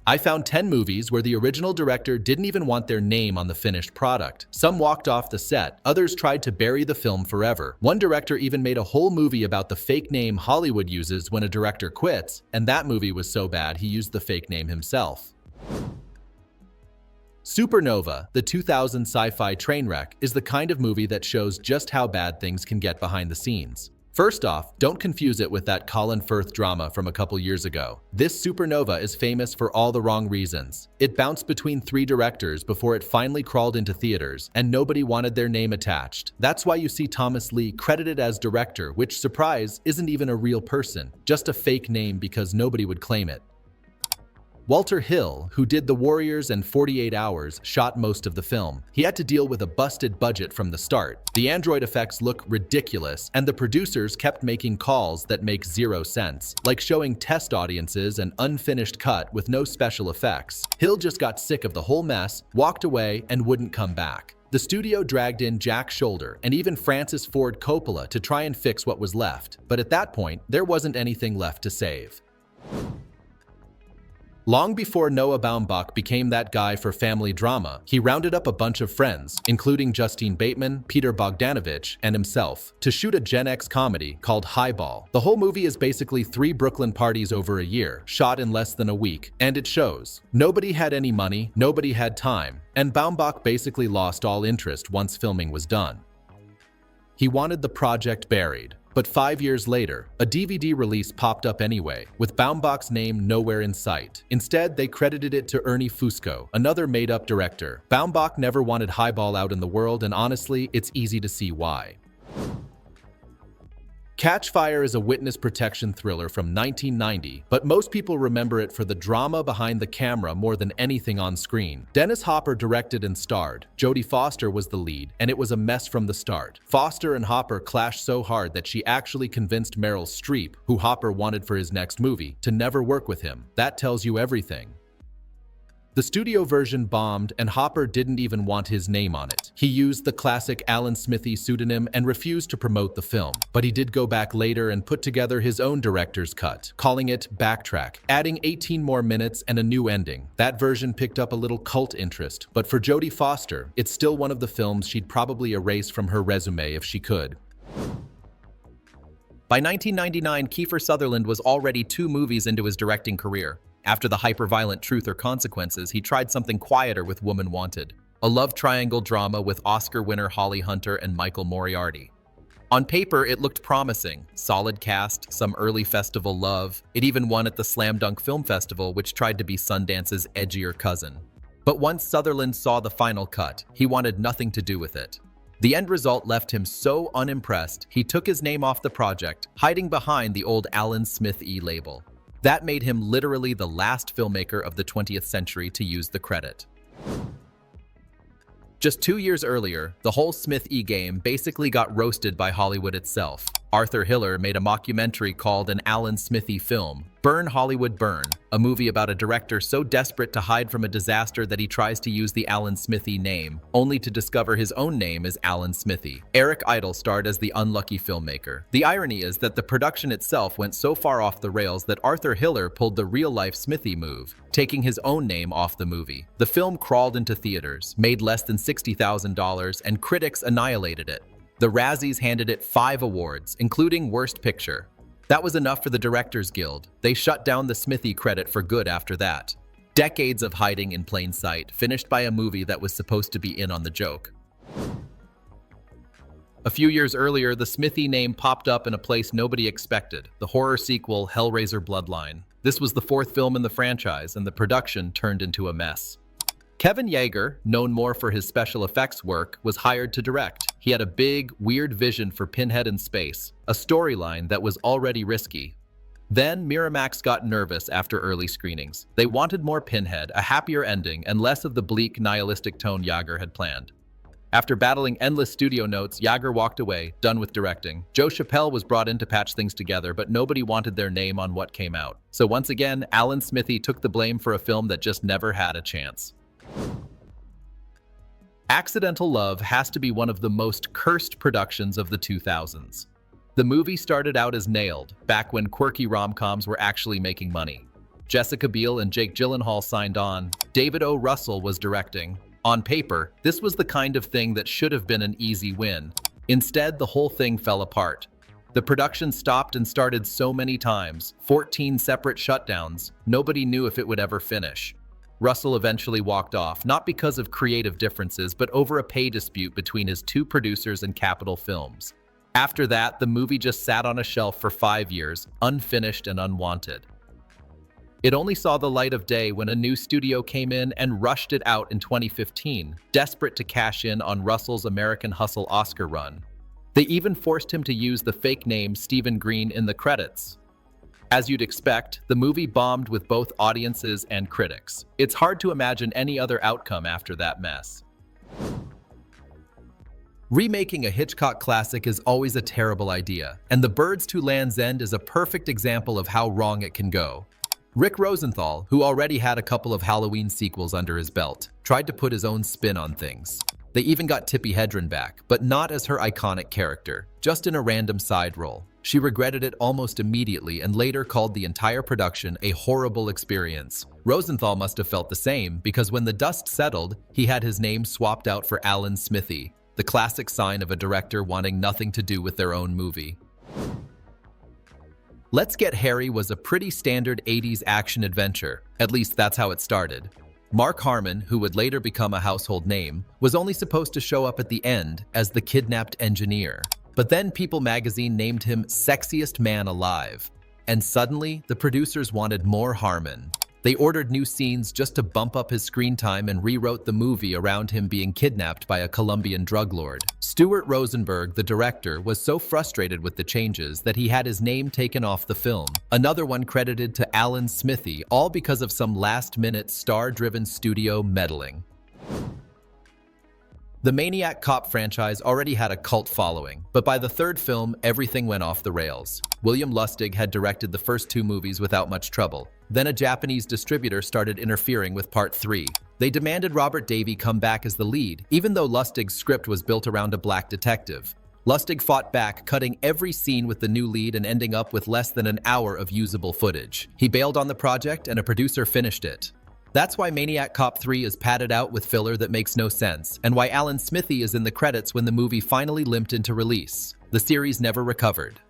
I found 10 movies where the original director didn't even want their name on the finished product. Some walked off the set, others tried to bury the film forever. One director even made a whole movie about the fake name Hollywood uses when a director quits, and that movie was so bad he used the fake name himself. Supernova, the 2000 sci-fi train wreck, is the kind of movie that shows just how bad things can get behind the scenes. First off, don't confuse it with that Colin Firth drama from a couple years ago. This Supernova is famous for all the wrong reasons. It bounced between 3 directors before it finally crawled into theaters, and nobody wanted their name attached. That's why you see Thomas Lee credited as director, which, surprise, isn't even a real person, just a fake name because nobody would claim it. Walter Hill, who did The Warriors and 48 Hours, shot most of the film. He had to deal with a busted budget from the start. The android effects look ridiculous, and the producers kept making calls that make zero sense, like showing test audiences an unfinished cut with no special effects. Hill just got sick of the whole mess, walked away, and wouldn't come back. The studio dragged in Jack Shoulder and even Francis Ford Coppola to try and fix what was left, but at that point, there wasn't anything left to save. Long before Noah Baumbach became that guy for family drama, he rounded up a bunch of friends, including Justine Bateman, Peter Bogdanovich, and himself, to shoot a Gen X comedy called Highball. The whole movie is basically 3 Brooklyn parties over a year, shot in less than a week, and it shows. Nobody had any money, nobody had time, and Baumbach basically lost all interest once filming was done. He wanted the project buried. But 5 years later, a DVD release popped up anyway, with Baumbach's name nowhere in sight. Instead, they credited it to Ernie Fusco, another made-up director. Baumbach never wanted Highball out in the world, and honestly, it's easy to see why. Catchfire is a witness protection thriller from 1990, but most people remember it for the drama behind the camera more than anything on screen. Dennis Hopper directed and starred. Jodie Foster was the lead, and it was a mess from the start. Foster and Hopper clashed so hard that she actually convinced Meryl Streep, who Hopper wanted for his next movie, to never work with him. That tells you everything. The studio version bombed, and Hopper didn't even want his name on it. He used the classic Alan Smithee pseudonym and refused to promote the film. But he did go back later and put together his own director's cut, calling it Backtrack, adding 18 more minutes and a new ending. That version picked up a little cult interest, but for Jodie Foster, it's still one of the films she'd probably erase from her resume if she could. By 1999, Kiefer Sutherland was already 2 movies into his directing career. After the hyper-violent Truth or Consequences, he tried something quieter with Woman Wanted, a love triangle drama with Oscar winner Holly Hunter and Michael Moriarty. On paper, it looked promising. Solid cast, some early festival love. It even won at the Slam Dunk Film Festival, which tried to be Sundance's edgier cousin. But once Sutherland saw the final cut, he wanted nothing to do with it. The end result left him so unimpressed, he took his name off the project, hiding behind the old Alan Smithee label. That made him literally the last filmmaker of the 20th century to use the credit. Just 2 years earlier, the whole Smithee game basically got roasted by Hollywood itself. Arthur Hiller made a mockumentary called An Alan Smithee Film, Burn Hollywood Burn, a movie about a director so desperate to hide from a disaster that he tries to use the Alan Smithee name, only to discover his own name is Alan Smithee. Eric Idle starred as the unlucky filmmaker. The irony is that the production itself went so far off the rails that Arthur Hiller pulled the real-life Smithee move, taking his own name off the movie. The film crawled into theaters, made less than $60,000, and critics annihilated it. The Razzies handed it 5 awards, including Worst Picture. That was enough for the Directors Guild. They shut down the Smithee credit for good after that. Decades of hiding in plain sight, finished by a movie that was supposed to be in on the joke. A few years earlier, the Smithee name popped up in a place nobody expected, the horror sequel Hellraiser Bloodline. This was the 4th film in the franchise, and the production turned into a mess. Kevin Yagher, known more for his special effects work, was hired to direct. He had a big, weird vision for Pinhead in space, a storyline that was already risky. Then Miramax got nervous after early screenings. They wanted more Pinhead, a happier ending, and less of the bleak, nihilistic tone Yagher had planned. After battling endless studio notes, Yagher walked away, done with directing. Joe Chappelle was brought in to patch things together, but nobody wanted their name on what came out. So once again, Alan Smithee took the blame for a film that just never had a chance. Accidental Love has to be one of the most cursed productions of the 2000s. The movie started out as Nailed, back when quirky rom-coms were actually making money. Jessica Biel and Jake Gyllenhaal signed on. David O. Russell was directing. On paper, this was the kind of thing that should have been an easy win. Instead, the whole thing fell apart. The production stopped and started so many times, 14 separate shutdowns, nobody knew if it would ever finish. Russell eventually walked off, not because of creative differences, but over a pay dispute between his two producers and Capitol Films. After that, the movie just sat on a shelf for 5 years, unfinished and unwanted. It only saw the light of day when a new studio came in and rushed it out in 2015, desperate to cash in on Russell's American Hustle Oscar run. They even forced him to use the fake name Stephen Green in the credits. As you'd expect, the movie bombed with both audiences and critics. It's hard to imagine any other outcome after that mess. Remaking a Hitchcock classic is always a terrible idea, and The Birds to Land's End is a perfect example of how wrong it can go. Rick Rosenthal, who already had a couple of Halloween sequels under his belt, tried to put his own spin on things. They even got Tippi Hedren back, but not as her iconic character, just in a random side role. She regretted it almost immediately and later called the entire production a horrible experience. Rosenthal must have felt the same because when the dust settled, he had his name swapped out for Alan Smithee, the classic sign of a director wanting nothing to do with their own movie. Let's Get Harry was a pretty standard 80s action adventure, at least that's how it started. Mark Harmon, who would later become a household name, was only supposed to show up at the end as the kidnapped engineer. But then People magazine named him Sexiest Man Alive. And suddenly, the producers wanted more Harmon. They ordered new scenes just to bump up his screen time and rewrote the movie around him being kidnapped by a Colombian drug lord. Stuart Rosenberg, the director, was so frustrated with the changes that he had his name taken off the film. Another one credited to Alan Smithee, all because of some last-minute star-driven studio meddling. The Maniac cop franchise already had a cult following, but by the third film, everything went off the rails. William Lustig had directed the first 2 movies without much trouble. Then a Japanese distributor started interfering with Part 3. They demanded Robert Davi come back as the lead, even though Lustig's script was built around a black detective. Lustig fought back, cutting every scene with the new lead and ending up with less than an hour of usable footage. He bailed on the project and a producer finished it. That's why Maniac Cop 3 is padded out with filler that makes no sense, and why Alan Smithee is in the credits when the movie finally limped into release. The series never recovered.